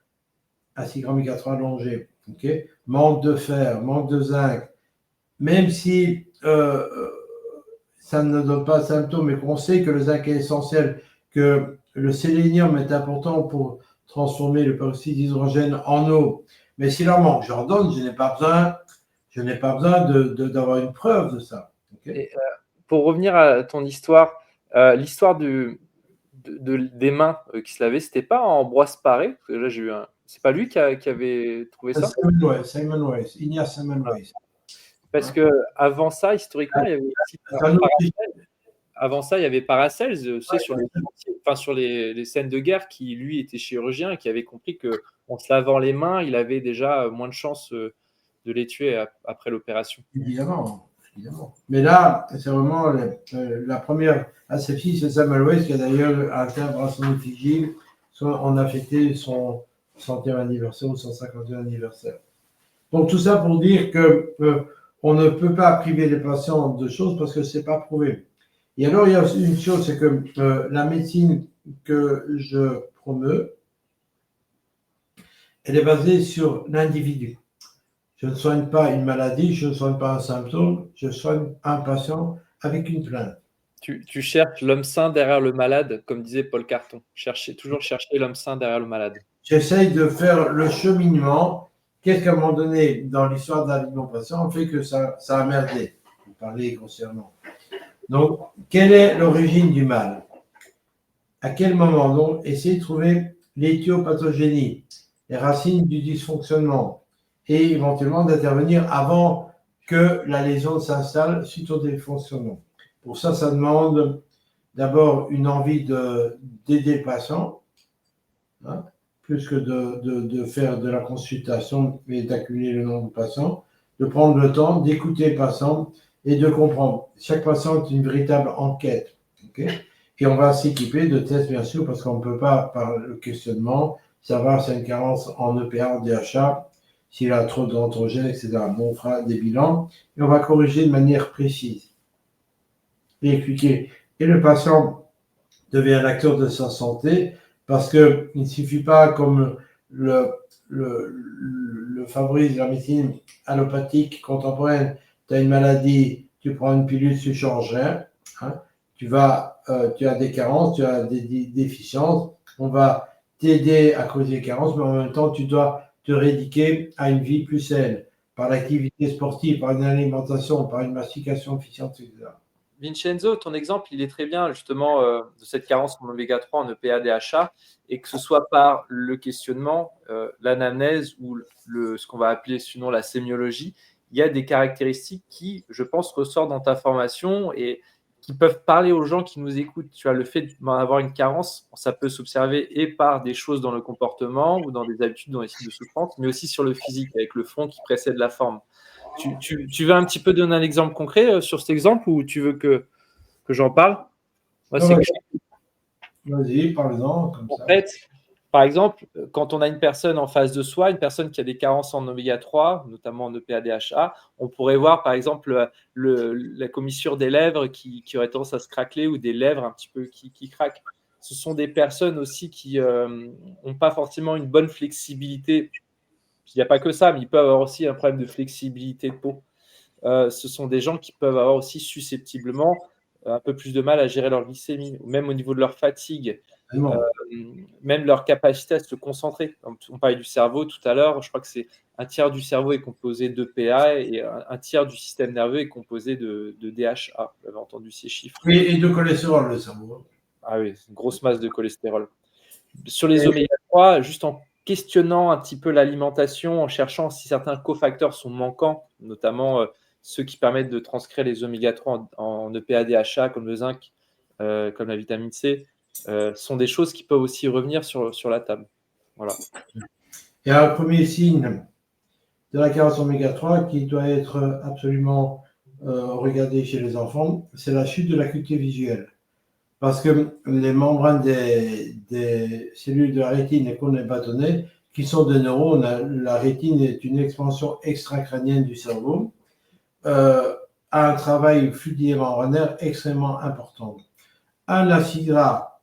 acide oméga 3 allongé, okay, manque de fer, manque de zinc, même si ça ne donne pas de symptômes, mais qu'on sait que le zinc est essentiel, que le sélénium est important pour transformer le peroxyde d'hydrogène en eau. Mais s'il en manque, j'en donne, je n'ai pas besoin d'avoir une preuve de ça. Okay. Et, pour revenir à ton histoire, l'histoire des mains qui se lavaient, c'était pas Ambroise Paré? Parce que là, j'ai eu c'est pas lui qui avait trouvé ça? Simon Weiss, Ignace Simon Weiss. Parce que avant ça, historiquement, il y avait aussi avant ça, il y avait Paracels, sur les scènes de guerre, qui lui était chirurgien et qui avait compris qu'en se lavant les mains, il avait déjà moins de chances de les tuer après l'opération. Évidemment. Mais là, c'est vraiment la première asepsie, c'est Samuel Weiss qui a d'ailleurs atteint à son effigie. On a fêté son 100e anniversaire ou son 50e anniversaire. Donc tout ça pour dire que on ne peut pas priver les patients de choses parce que c'est pas prouvé. Et alors il y a aussi une chose, c'est que la médecine que je promeus, elle est basée sur l'individu. Je ne soigne pas une maladie, je ne soigne pas un symptôme, je soigne un patient avec une plainte. Tu cherches l'homme sain derrière le malade, comme disait Paul Carton. Toujours chercher l'homme sain derrière le malade. J'essaye de faire le cheminement. Qu'est-ce qu'à un moment donné, dans l'histoire de la vie de mon patient, fait que ça a merdé, pour parler grossièrement. Donc, quelle est l'origine du mal? À quel moment? Donc, essayer de trouver l'éthiopathogénie, les racines du dysfonctionnement, et éventuellement d'intervenir avant que la lésion s'installe suite au dysfonctionnement. Pour ça, ça demande d'abord une envie d'aider le patient, hein, plus que de faire de la consultation et d'accumuler le nombre de patients, de prendre le temps d'écouter le patient et de comprendre. Chaque patient est une véritable enquête. Okay? Et on va s'équiper de tests, bien sûr, parce qu'on ne peut pas, par le questionnement, savoir s'il y a une carence en EPA, en DHA, s'il a trop d'androgènes, etc. Bon, on fera des bilans et on va corriger de manière précise et expliquer. Et le patient devient un acteur de sa santé parce qu'il ne suffit pas, comme le favorise la médecine allopathique contemporaine, tu as une maladie, tu prends une pilule, tu ne changes rien. Hein, tu as des carences, tu as des déficiences, on va t'aider à causer des carences, mais en même temps, tu dois te rééduquer à une vie plus saine, par l'activité sportive, par une alimentation, par une mastication efficiente, etc. Vincenzo, ton exemple, il est très bien justement de cette carence en oméga 3 en EPA, DHA, et que ce soit par le questionnement, l'anamnèse ou ce qu'on va appeler sinon la sémiologie, il y a des caractéristiques qui, je pense, ressortent dans ta formation et qui peuvent parler aux gens qui nous écoutent. Tu vois, le fait d'avoir une carence, ça peut s'observer et par des choses dans le comportement ou dans des habitudes, dans les signes de souffrance, mais aussi sur le physique, avec le fond qui précède la forme. Tu veux un petit peu donner un exemple concret sur cet exemple ou tu veux que j'en parle? Moi, c'est Vas-y, parle-en comme ça. En fait, par exemple, quand on a une personne en face de soi, une personne qui a des carences en oméga 3, notamment en EPA-DHA, on pourrait voir par exemple la commissure des lèvres qui aurait tendance à se craqueler ou des lèvres un petit peu qui craquent. Ce sont des personnes aussi qui n'ont pas forcément une bonne flexibilité. Il n'y a pas que ça, mais ils peuvent avoir aussi un problème de flexibilité de peau. Ce sont des gens qui peuvent avoir aussi susceptiblement un peu plus de mal à gérer leur glycémie, ou même au niveau de leur fatigue. Même leur capacité à se concentrer. On parlait du cerveau tout à l'heure, je crois que c'est un tiers du cerveau est composé de PA et un tiers du système nerveux est composé de DHA. Vous avez entendu ces chiffres. Et de cholestérol, le cerveau. Ah oui, c'est une grosse masse de cholestérol. Sur les oméga 3, juste en questionnant un petit peu l'alimentation, en cherchant si certains cofacteurs sont manquants, notamment ceux qui permettent de transcrire les oméga 3 en EPA, DHA, comme le zinc, comme la vitamine C, sont des choses qui peuvent aussi revenir sur la table. Voilà. Il y a un premier signe de la carence oméga 3 qui doit être absolument regardé chez les enfants, c'est la chute de l'acuité visuelle. Parce que les membranes des cellules de la rétine, les cônes bâtonnets, qui sont des neurones, la rétine est une expansion extracrânienne du cerveau, a un travail fluidier membranaire extrêmement important. Un acide gras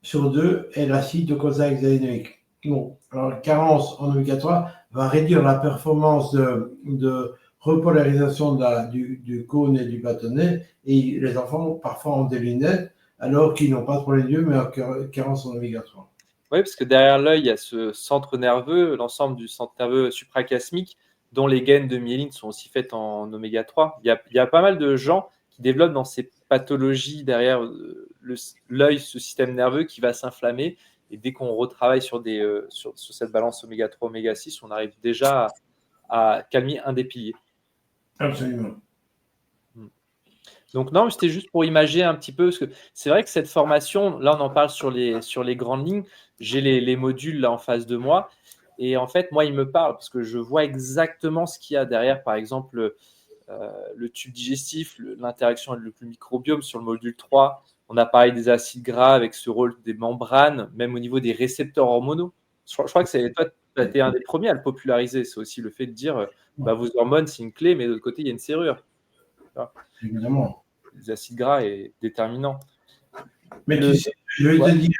sur 2 est l'acide docosahexaénoïque. Bon, alors, carence en oméga 3 va réduire la performance de repolarisation du cône et du bâtonnet, et les enfants parfois ont des lunettes alors qu'ils n'ont pas de problème d'yeux, mais en carence en oméga 3. Oui, parce que derrière l'œil, il y a ce centre nerveux, l'ensemble du centre nerveux suprachiasmique, dont les gaines de myéline sont aussi faites en oméga 3. Il y a pas mal de gens qui développent dans ces pathologies derrière l'œil, ce système nerveux qui va s'inflammer. Et dès qu'on retravaille sur cette balance oméga 3, oméga 6, on arrive déjà à calmer un des piliers. Absolument. Donc non, c'était juste pour imager un petit peu, parce que c'est vrai que cette formation, là on en parle sur les grandes lignes, j'ai les modules là en face de moi, et en fait moi il me parle, parce que je vois exactement ce qu'il y a derrière, par exemple le tube digestif, l'interaction avec le microbiome sur le module 3, on a parlé des acides gras avec ce rôle des membranes, même au niveau des récepteurs hormonaux. Je crois que toi, tu as été un des premiers à le populariser, c'est aussi le fait de dire, vos hormones c'est une clé, mais de l'autre côté il y a une serrure. Évidemment. Les acides gras est déterminant. Mais tu sais, je vais te dire,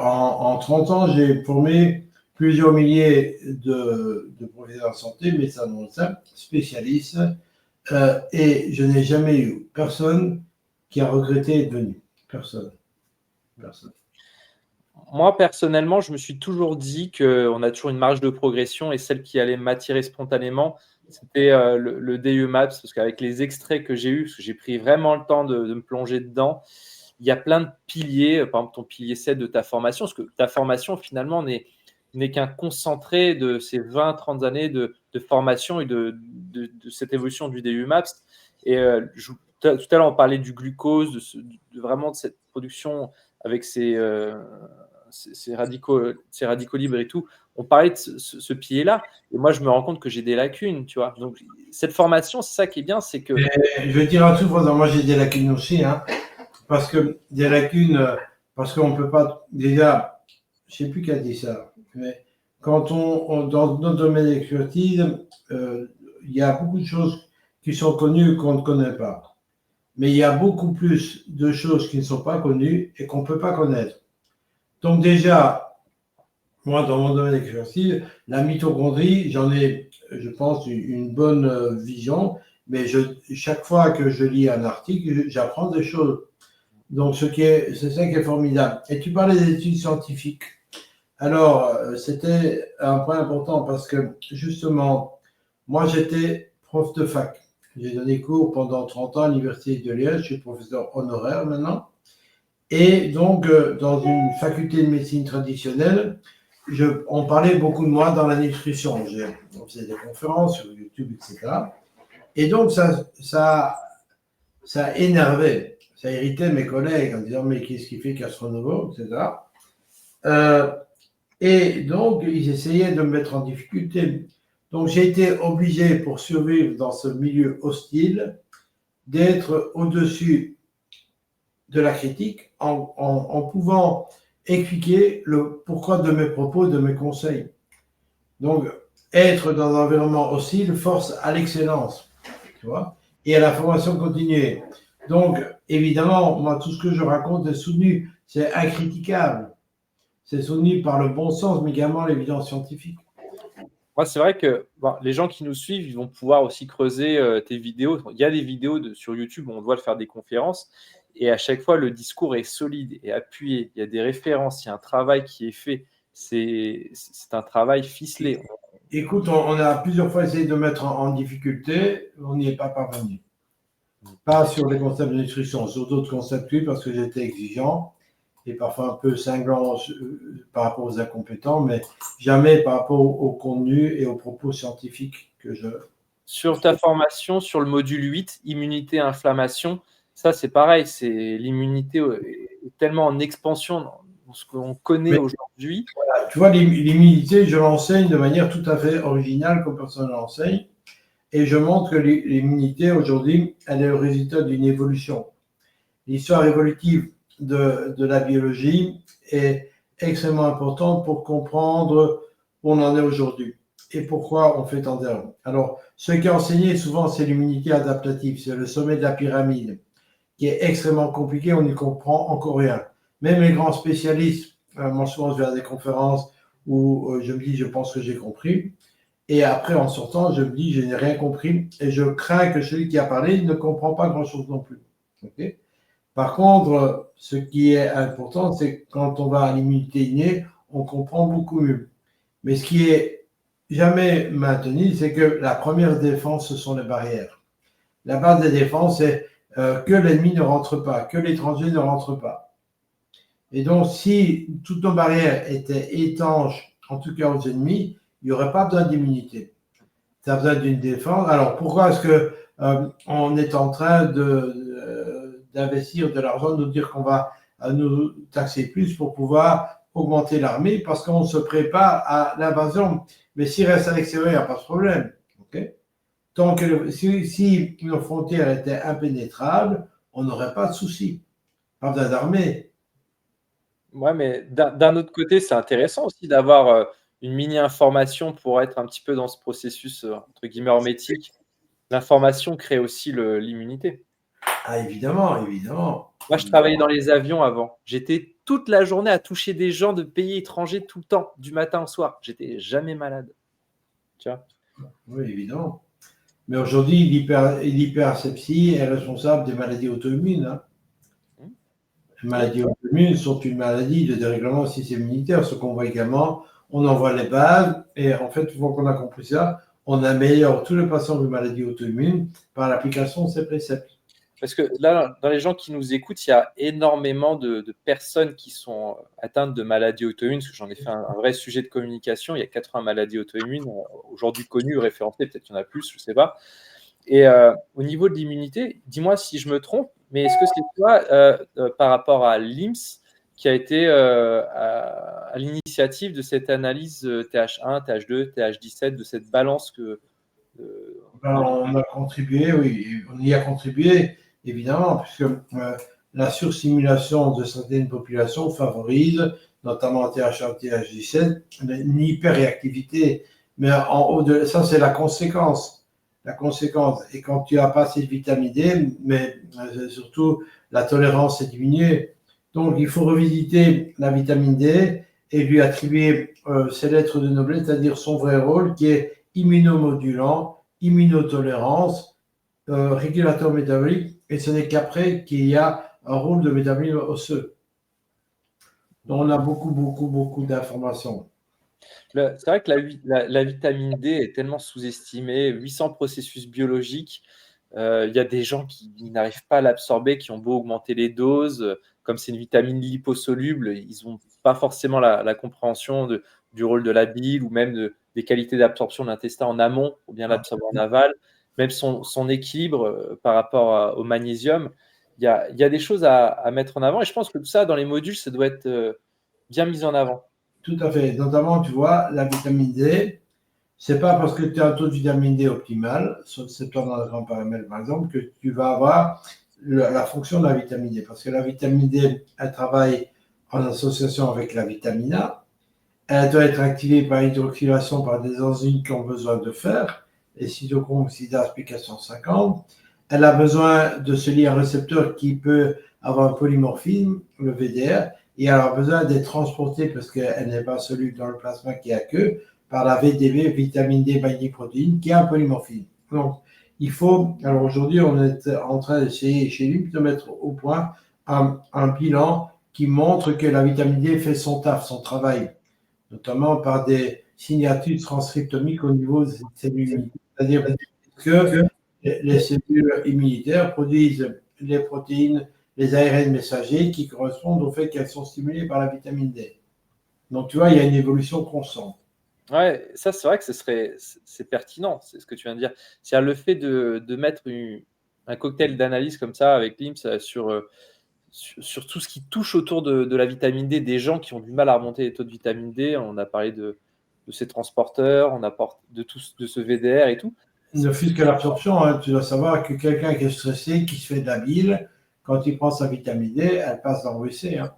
en 30 ans, j'ai formé plusieurs milliers de professeurs de santé, médecins non spécialistes, et je n'ai jamais eu personne qui a regretté d'être venu. Personne. Moi, personnellement, je me suis toujours dit qu'on a toujours une marge de progression et celle qui allait m'attirer spontanément, c'était le DE MAPS, parce qu'avec les extraits que j'ai eus, parce que j'ai pris vraiment le temps de me plonger dedans, il y a plein de piliers, par exemple ton pilier 7 de ta formation, parce que ta formation finalement n'est qu'un concentré de ces 20-30 années de formation et de cette évolution du DE MAPS. Et tout à l'heure, on parlait du glucose, vraiment de cette production avec ces radicaux libres et tout. On parlait de ce pilier-là, et moi, je me rends compte que j'ai des lacunes, tu vois. Donc, cette formation, c'est ça qui est bien, c'est que… Je vais dire un truc, moi, j'ai des lacunes aussi, hein, parce que des lacunes, parce qu'on ne peut pas… Déjà, je ne sais plus qui a dit ça, mais quand dans notre domaine d'expertise, il y a beaucoup de choses qui sont connues qu'on ne connaît pas. Mais il y a beaucoup plus de choses qui ne sont pas connues et qu'on ne peut pas connaître. Donc déjà, moi, dans mon domaine d'expertise, la mitochondrie, j'en ai, je pense, une bonne vision, mais chaque fois que je lis un article, j'apprends des choses. Donc, c'est ça qui est formidable. Et tu parlais des études scientifiques. Alors, c'était un point important parce que, justement, moi, j'étais prof de fac. J'ai donné cours pendant 30 ans à l'Université de Liège, je suis professeur honoraire maintenant. Et donc, dans une faculté de médecine traditionnelle, on parlait beaucoup de moi dans la nutrition. On faisait des conférences sur YouTube, etc. Et donc, ça énervait. ça irritait mes collègues en disant mais qu'est-ce qu'il fait Castronovo, etc. Et donc, ils essayaient de me mettre en difficulté. Donc, j'ai été obligé, pour survivre dans ce milieu hostile, d'être au-dessus de la critique en pouvant expliquer le pourquoi de mes propos, de mes conseils. Donc, être dans un environnement hostile force à l'excellence, tu vois, et à la formation continue. Donc, évidemment, moi, tout ce que je raconte est soutenu, c'est incriticable. C'est soutenu par le bon sens, mais également l'évidence scientifique. Moi, c'est vrai que les gens qui nous suivent, ils vont pouvoir aussi creuser tes vidéos. Il y a des vidéos sur YouTube où on doit faire des conférences. Et à chaque fois, le discours est solide et appuyé. Il y a des références, il y a un travail qui est fait. C'est un travail ficelé. Écoute, on a plusieurs fois essayé de mettre en difficulté, on n'y est pas parvenu. Pas sur les concepts de nutrition, sur d'autres concepts, oui, parce que j'étais exigeant et parfois un peu cinglant par rapport aux incompétents, mais jamais par rapport au contenu et aux propos scientifiques que je... Sur ta formation, sur le module 8, immunité, inflammation, ça c'est pareil, l'immunité est tellement en expansion dans ce qu'on connaît aujourd'hui. Voilà, tu vois, l'immunité, je l'enseigne de manière tout à fait originale, comme personne ne l'enseigne. Et je montre que l'immunité, aujourd'hui, elle est le résultat d'une évolution. L'histoire évolutive de la biologie est extrêmement importante pour comprendre où on en est aujourd'hui et pourquoi on fait tant d'erreurs. Alors, ce qui est enseigné souvent, c'est l'immunité adaptative, c'est le sommet de la pyramide, qui est extrêmement compliqué, on n'y comprend encore rien. Même les grands spécialistes, moi souvent je vais à des conférences où je me dis, je pense que j'ai compris. Et après, en sortant, je me dis, je n'ai rien compris. Et je crains que celui qui a parlé ne comprend pas grand-chose non plus. Okay. Par contre, ce qui est important, c'est que quand on va à l'immunité innée, on comprend beaucoup mieux. Mais ce qui est jamais maintenu, c'est que la première défense, ce sont les barrières. La base des défenses, c'est que l'ennemi ne rentre pas, que l'étranger ne rentre pas. Et donc, si toutes nos barrières étaient étanches, en tout cas aux ennemis, il n'y aurait pas besoin d'immunité. Ça a besoin d'une défense. Alors, pourquoi est-ce que on est en train d'investir de l'argent, de nous dire qu'on va nous taxer plus pour pouvoir augmenter l'armée? Parce qu'on se prépare à l'invasion. Mais s'il reste à l'extérieur, il n'y a pas de problème. Okay. Tant que si nos frontières étaient impénétrables, on n'aurait pas de souci. Pas besoin d'armée. Ouais, mais d'un autre côté, c'est intéressant aussi d'avoir une mini-information pour être un petit peu dans ce processus, entre guillemets, hermétique. L'information crée aussi l'immunité. Ah, évidemment, évidemment. Moi, je travaillais dans les avions avant. J'étais toute la journée à toucher des gens de pays étrangers tout le temps, du matin au soir. J'étais jamais malade. Tu vois? Oui, évidemment. Mais aujourd'hui, l'hyperasepsie est responsable des maladies auto-immunes. Hein. Les maladies auto-immunes sont une maladie de dérèglement du système immunitaire. Ce qu'on voit également, on envoie les bases et en fait, une fois qu'on a compris ça, on améliore tous les patients de maladies auto-immunes par l'application de ces préceptes. Parce que là, dans les gens qui nous écoutent, il y a énormément de personnes qui sont atteintes de maladies auto-immunes, parce que j'en ai fait un vrai sujet de communication. Il y a 80 maladies auto-immunes aujourd'hui connues, référencées, peut-être qu'il y en a plus, je ne sais pas. Et au niveau de l'immunité, dis-moi si je me trompe, mais est-ce que c'est toi, par rapport à l'IMS, qui a été à l'initiative de cette analyse TH1, TH2, TH17, de cette balance que... On a contribué, oui, on y a contribué, évidemment, puisque la sursimulation de certaines populations favorise, notamment TH1, TH17, une hyperréactivité. Mais en haut de ça, c'est la conséquence. La conséquence. Et quand tu as pas assez de vitamine D, mais surtout la tolérance est diminuée. Donc, il faut revisiter la vitamine D et lui attribuer ses lettres de noblesse, c'est-à-dire son vrai rôle, qui est immunomodulant, immunotolérance, régulateur métabolique, et ce n'est qu'après qu'il y a un rôle de métabolisme osseux. Donc, on a beaucoup d'informations. C'est vrai que la vitamine D est tellement sous-estimée, 800 processus biologiques. Il y a des gens qui n'arrivent pas à l'absorber, qui ont beau augmenter les doses. Comme c'est une vitamine liposoluble, ils n'ont pas forcément la compréhension du rôle de la bile ou même des qualités d'absorption de l'intestin en amont pour bien l'absorber en aval, même son équilibre par rapport au magnésium. il y a des choses à mettre en avant. Et je pense que tout ça, dans les modules, ça doit être bien mis en avant. Tout à fait. Notamment, tu vois, la vitamine D, c'est pas parce que tu as un taux de vitamine D optimal, c'est dans le grand paramètre par exemple, que tu vas avoir la fonction de la vitamine D. Parce que la vitamine D, elle travaille en association avec la vitamine A. Elle doit être activée par hydroxylation par des enzymes qui ont besoin de fer, les cytochromoxydase P450. Elle a besoin de se lier à un récepteur qui peut avoir un polymorphisme, le VDR, et elle a besoin d'être transportée parce qu'elle n'est pas soluble dans le plasma qui a que par la VDB, vitamine D binding protéine, qui a un polymorphisme. Donc, il faut, alors aujourd'hui, on est en train d'essayer chez lui de mettre au point un bilan qui montre que la vitamine D fait son taf, son travail, notamment par des signatures transcriptomiques au niveau des cellules. C'est-à-dire que les cellules immunitaires produisent les protéines, les ARN messagers qui correspondent au fait qu'elles sont stimulées par la vitamine D. Donc, tu vois, il y a une évolution constante. Ouais, ça, c'est vrai que c'est pertinent, c'est ce que tu viens de dire. C'est-à-dire le fait de mettre un cocktail d'analyse comme ça avec LIMS sur tout ce qui touche autour de la vitamine D, des gens qui ont du mal à remonter les taux de vitamine D. On a parlé de ces transporteurs, on a parlé de ce VDR et tout. Ne fût-ce que l'absorption, hein, tu dois savoir que quelqu'un qui est stressé, qui se fait de la bile, quand il prend sa vitamine D, elle passe dans le WC. Hein.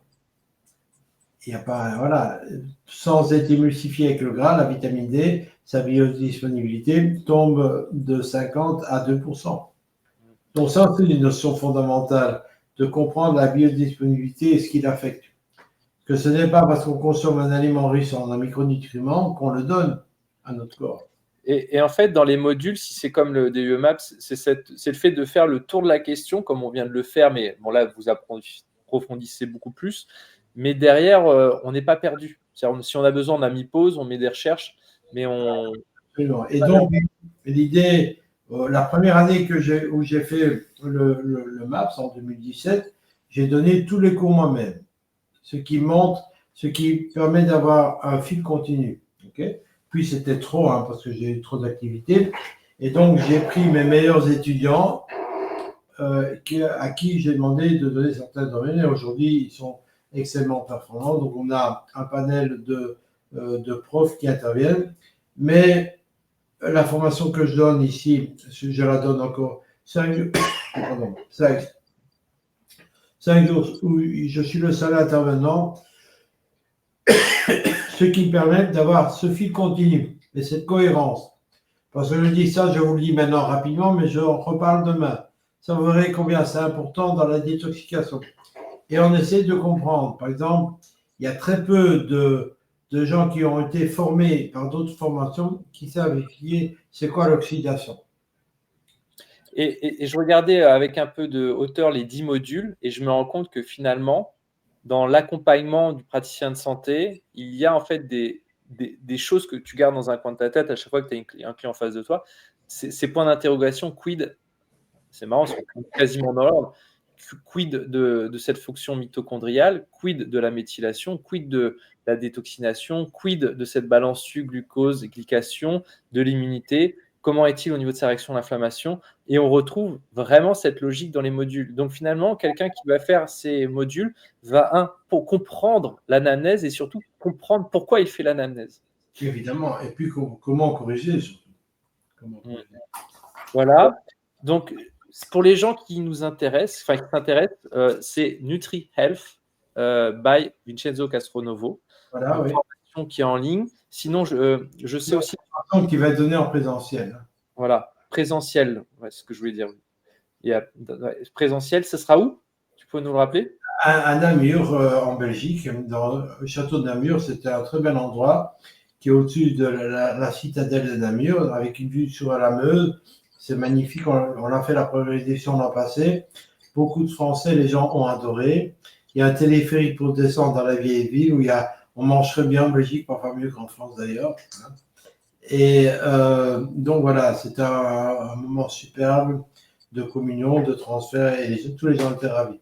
Il n'y a pas, voilà, sans être émulsifié avec le gras, la vitamine D, sa biodisponibilité tombe de 50 à 2%. Donc ça, c'est une notion fondamentale de comprendre la biodisponibilité et ce qui l'affecte. Que ce n'est pas parce qu'on consomme un aliment riche en micronutriments qu'on le donne à notre corps. Et en fait, dans les modules, si c'est comme le DUE-MAPS, c'est le fait de faire le tour de la question, comme on vient de le faire, mais bon, là, vous approfondissez beaucoup plus. Mais derrière, on n'est pas perdu. Si on a besoin, on a mis pause, on met des recherches, mais on. Absolument. Et donc, l'idée, la première année où j'ai fait le MAPS en 2017, j'ai donné tous les cours moi-même, ce qui permet d'avoir un fil continu. Okay. Puis c'était trop, hein, parce que j'ai eu trop d'activités. Et donc, j'ai pris mes meilleurs étudiants à qui j'ai demandé de donner certains domaines. Et aujourd'hui, ils sont excellemment performants. Donc, on a un panel de profs qui interviennent. Mais la formation que je donne ici, je la donne encore 5 jours où je suis le seul intervenant, ce qui me permet d'avoir ce fil continu et cette cohérence. Parce que je dis ça, je vous le dis maintenant rapidement, mais je en reparle demain. Ça vous verrez combien c'est important dans la détoxification. Et on essaie de comprendre. Par exemple, il y a très peu de gens qui ont été formés par d'autres formations qui savent expliquer c'est quoi l'oxydation. Et je regardais avec un peu de hauteur les 10 modules et je me rends compte que finalement, dans l'accompagnement du praticien de santé, il y a en fait des choses que tu gardes dans un coin de ta tête à chaque fois que tu as un client en face de toi. Ces points d'interrogation, quid, c'est marrant, c'est quasiment dans l'ordre, quid de cette fonction mitochondriale, quid de la méthylation, quid de la détoxination, quid de cette balance glucose-glycation, de l'immunité, comment est-il au niveau de sa réaction à l'inflammation, et on retrouve vraiment cette logique dans les modules. Donc finalement, quelqu'un qui va faire ces modules va, pour comprendre l'anamnèse et surtout comprendre pourquoi il fait l'anamnèse. Évidemment, et puis comment corriger surtout. Voilà, donc pour les gens qui nous intéressent, qui s'intéressent, c'est Nutri Health by Vincenzo Castronovo. Voilà, une formation qui est en ligne. Sinon, je sais aussi. Qui va être donnée en présentiel. Voilà, présentiel, c'est ce que je voulais dire. Présentiel, ce sera où? Tu peux nous le rappeler? À Namur, en Belgique, dans le château de Namur. C'était un très bel endroit qui est au-dessus de la citadelle de Namur, avec une vue sur la Meuse. C'est magnifique. On a fait la première édition l'an passé. Beaucoup de Français, les gens ont adoré. Il y a un téléphérique pour descendre dans la vieille ville où on mange très bien en Belgique, parfois mieux qu'en France d'ailleurs. Et donc voilà, c'était un moment superbe de communion, de transfert, et tous les gens étaient ravis.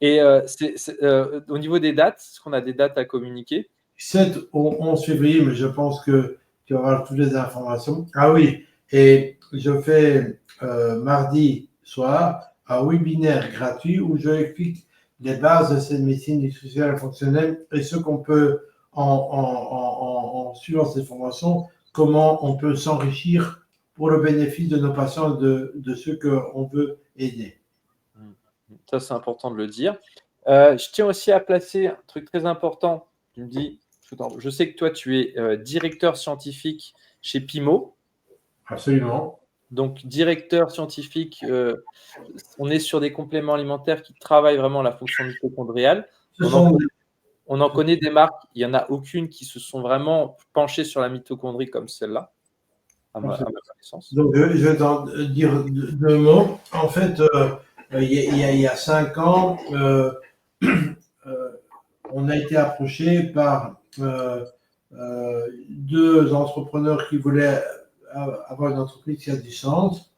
Et au niveau des dates, est-ce qu'on a des dates à communiquer? 7 au 11 février, mais je pense que tu auras toutes les informations. Ah oui, et je fais mardi soir un webinaire gratuit où je explique les bases de cette médecine nutritionnelle et fonctionnelle et ce qu'on peut, en suivant cette formation, comment on peut s'enrichir pour le bénéfice de nos patients et de ceux qu'on veut aider. Ça, c'est important de le dire. Je tiens aussi à placer un truc très important. Tu me dis, je sais que toi, tu es directeur scientifique chez Pimo. Absolument. Donc, directeur scientifique, on est sur des compléments alimentaires qui travaillent vraiment la fonction mitochondriale. On en connaît des marques, il n'y en a aucune qui se sont vraiment penchées sur la mitochondrie comme celle-là, à ma connaissance. Donc, je vais t'en dire deux mots. En fait, il y a 5 ans, on a été approché par deux entrepreneurs qui voulaient avoir une entreprise qui a du sens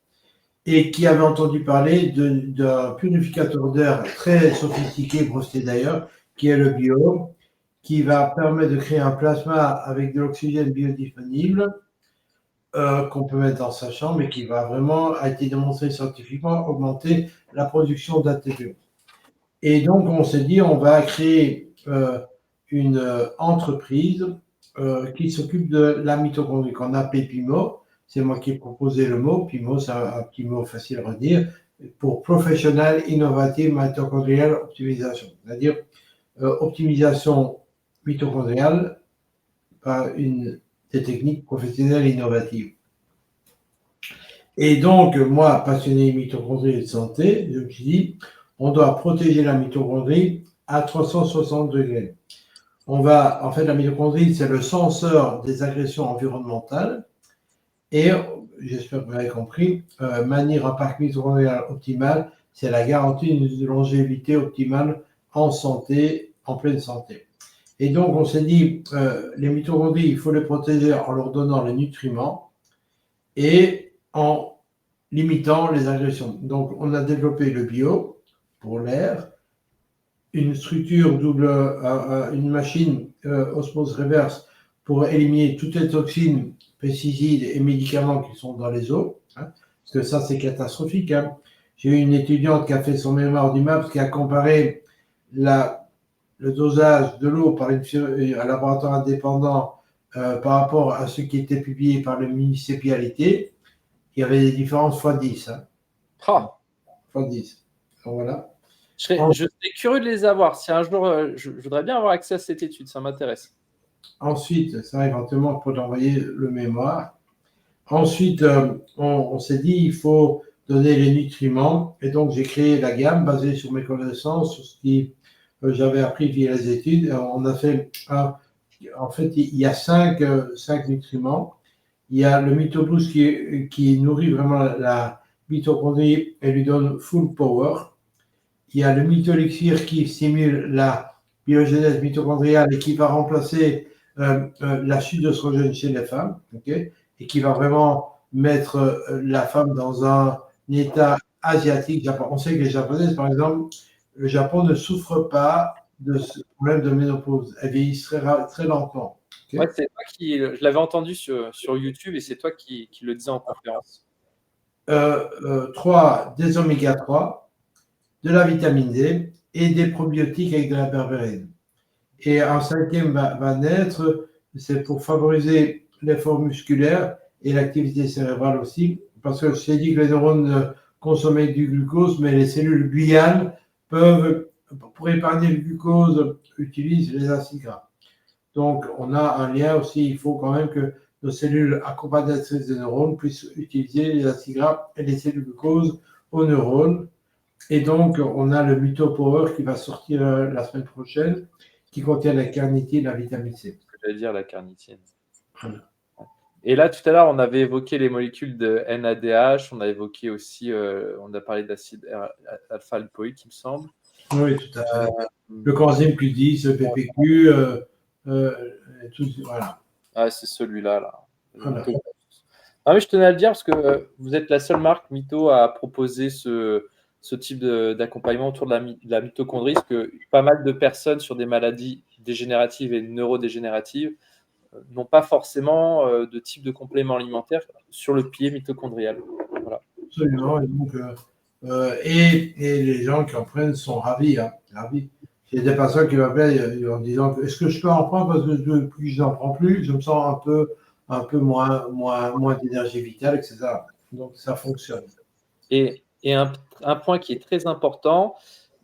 et qui avaient entendu parler d'un purificateur d'air très sophistiqué, breveté d'ailleurs, qui est le bio, qui va permettre de créer un plasma avec de l'oxygène biodisponible qu'on peut mettre dans sa chambre et qui va vraiment, a été démontré scientifiquement, augmenter la production d'ATP. Et donc, on s'est dit, on va créer une entreprise qui s'occupe de la mitochondrie qu'on appelle PIMO. C'est moi qui ai proposé le mot. PIMO, c'est un petit mot facile à redire, pour Professional Innovative Mitochondrial Optimization, c'est-à-dire optimisation mitochondriale par des techniques professionnelles innovatives. Et donc, moi, passionné de mitochondrie et de santé, je me suis dit, on doit protéger la mitochondrie à 360 degrés. En fait, la mitochondrie, c'est le senseur des agressions environnementales. Et, j'espère que vous avez compris, maintenir un parc mitochondrial optimal, c'est la garantie d'une longévité optimale en santé, en pleine santé. Et donc, on s'est dit, les mitochondries, il faut les protéger en leur donnant les nutriments et en limitant les agressions. Donc, on a développé le bio pour l'air, une structure double, une machine osmose reverse pour éliminer toutes les toxines, pesticides et médicaments qui sont dans les eaux, hein, parce que ça, c'est catastrophique. Hein. J'ai eu une étudiante qui a fait son mémoire du MAPS qui a comparé le dosage de l'eau par un laboratoire indépendant par rapport à ce qui était publié par les municipalités. Il y avait des différences x10. Hein. x10. Donc, voilà. Je serais curieux de les avoir. Si un jour, je voudrais bien avoir accès à cette étude, ça m'intéresse. Ensuite, ça éventuellement pour envoyer le mémoire. Ensuite, on s'est dit il faut donner les nutriments. Et donc, j'ai créé la gamme basée sur mes connaissances, sur ce que j'avais appris via les études. On a fait, en fait, il y a cinq nutriments. Il y a le MitoBoost qui nourrit vraiment la mitochondrie et lui donne full power. Il y a le MitoElixir qui stimule la biogénèse mitochondriale et qui va remplacer la chute d'oestrogène chez les femmes, okay, et qui va vraiment mettre la femme dans un état asiatique. On sait que les Japonaises, par exemple, le Japon ne souffre pas de ce problème de ménopause. Elles vieillissent très lentement. Okay. Ouais, c'est toi je l'avais entendu sur YouTube et c'est toi qui le disais en conférence. 3, des oméga 3, de la vitamine D et des probiotiques avec de la berberine. Et un cinquième va naître, c'est pour favoriser l'effort musculaire et l'activité cérébrale aussi, parce que je t'ai dit que les neurones consommaient du glucose, mais les cellules gliales peuvent, pour épargner le glucose, utilisent les acides gras. Donc, on a un lien aussi, il faut quand même que nos cellules accompagnatrices des neurones puissent utiliser les acides gras et les cellules glucose aux neurones. Et donc, on a le MitoPower qui va sortir la semaine prochaine, qui contient la carnitine et la vitamine C. J'allais dire la carnitine. Voilà. Et là, tout à l'heure, on avait évoqué les molécules de NADH, on a évoqué aussi, on a parlé d'acide alpha-lipoïque, il me semble. Oui, tout à fait. Le coenzyme Q10, le PPQ, tout, voilà. Ah, c'est celui-là, là. Voilà. Ah oui, je tenais à le dire parce que vous êtes la seule marque Mito à proposer ce type d'accompagnement autour de la mitochondrie, parce que pas mal de personnes sur des maladies dégénératives et neurodégénératives n'ont pas forcément de type de complément alimentaire sur le pilier mitochondrial. Voilà. Absolument. Et donc, Et les gens qui en prennent sont ravis. Hein, ravis. J'ai des patients qui m'appellent en disant est-ce que je peux en prendre parce que depuis que je n'en prends plus, je me sens un peu moins d'énergie vitale, etc. Donc ça fonctionne. Et un point qui est très important,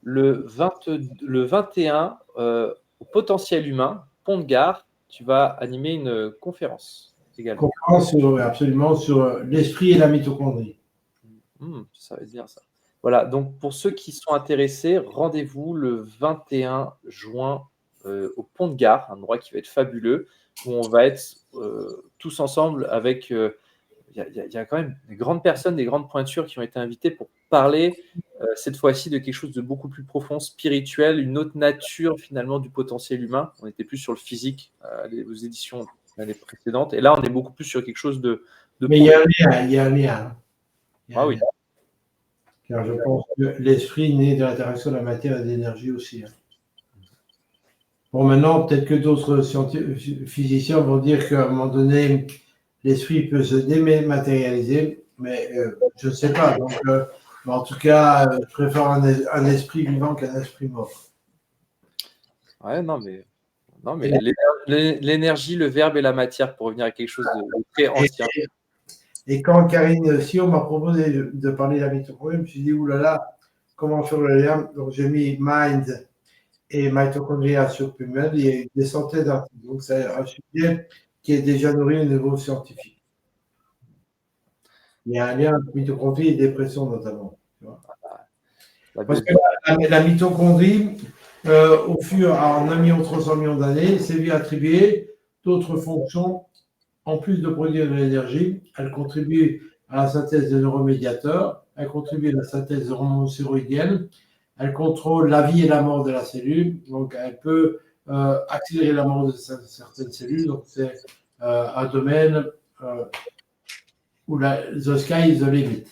le 21, au Potentiel Humain, Pont de Gare, tu vas animer une conférence également. Conférence absolument sur l'esprit et la mitochondrie. Ça va être bien ça. Voilà, donc pour ceux qui sont intéressés, rendez-vous le 21 juin au Pont de Gare, un endroit qui va être fabuleux, où on va être tous ensemble avec... Il y a quand même des grandes personnes, des grandes pointures qui ont été invitées pour parler cette fois-ci de quelque chose de beaucoup plus profond, spirituel, une autre nature finalement du potentiel humain. On était plus sur le physique aux éditions l'année précédente, et là on est beaucoup plus sur quelque chose de Mais il y a un lien, il y a un lien. Ah oui. Car je pense que l'esprit naît de l'interaction de la matière et de l'énergie aussi. Bon, maintenant, peut-être que d'autres physiciens vont dire qu'à un moment donné, l'esprit peut se dématérialiser, mais je ne sais pas. Donc, mais en tout cas, je préfère un esprit vivant qu'un esprit mort. Ouais, non, mais l'énergie, le verbe et la matière, pour revenir à quelque chose de très ancien. Et quand Karine Sio m'a proposé de parler de la mitochondrie, je me suis dit, oulala, comment faire le lien? Donc, j'ai mis Mind et mitochondria sur PubMed, il y a des centaines d'articles. Donc, c'est un sujet qui est déjà nourri au niveau scientifique. Il y a un lien entre mitochondrie et dépression, notamment. Tu vois. Parce que la mitochondrie, en 1,3 million d'années, s'est vue attribuer d'autres fonctions en plus de produire de l'énergie. Elle contribue à la synthèse des neuromédiateurs, elle contribue à la synthèse hormonale thyroïdienne, elle contrôle la vie et la mort de la cellule, donc elle peut accélérer la mort de certaines cellules. Donc c'est un domaine où the sky is the limit.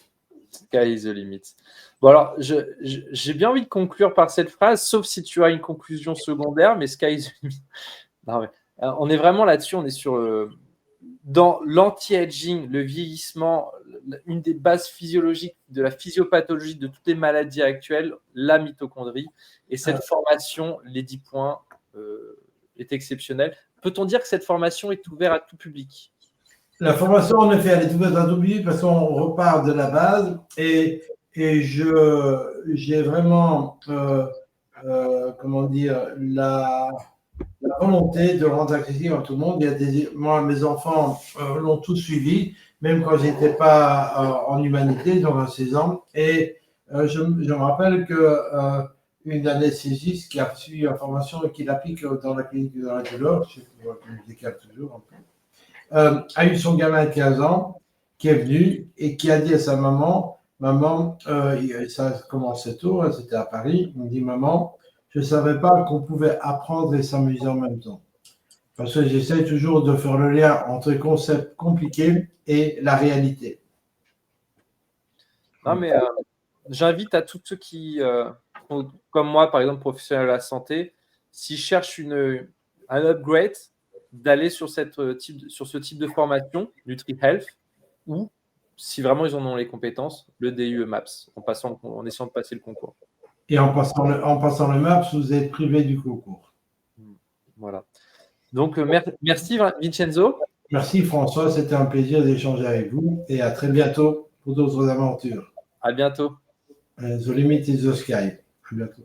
Sky is the limit. Bon alors, j'ai bien envie de conclure par cette phrase, sauf si tu as une conclusion secondaire, mais sky is the limit. Non, mais, on est vraiment là-dessus, on est sur dans l'anti-aging, le vieillissement, une des bases physiologiques de la physiopathologie de toutes les maladies actuelles, la mitochondrie. Et cette formation, les 10 points, est exceptionnelle. Peut-on dire que cette formation est ouverte à tout public? La formation, en effet, elle est ouverte à tout public parce qu'on repart de la base et j'ai vraiment, comment dire, la volonté de rendre accessible à tout le monde. Moi, mes enfants l'ont tous suivi, même quand je n'étais pas en humanité, donc à 16 ans. Et je me rappelle qu'une anesthésiste qui a suivi la formation et qui l'applique dans la clinique de la douleur, je sais pas, toujours, a eu son gamin de 15 ans qui est venu et qui a dit à sa maman, ça a commencé tôt, hein, c'était à Paris, il me dit, maman, je ne savais pas qu'on pouvait apprendre et s'amuser en même temps. Parce que j'essaie toujours de faire le lien entre les concepts compliqués et la réalité. Non, mais j'invite à tous ceux qui, comme moi, par exemple, professionnels de la santé, s'ils cherchent un upgrade, d'aller sur ce type de formation, NutriHealth, ou, si vraiment ils en ont les compétences, le DU MAPS, en essayant de passer le concours. Et en passant le MAPS, vous êtes privé du concours. Voilà. Donc, merci Vincenzo. Merci François, c'était un plaisir d'échanger avec vous et à très bientôt pour d'autres aventures. À bientôt. The limit is the sky. À bientôt.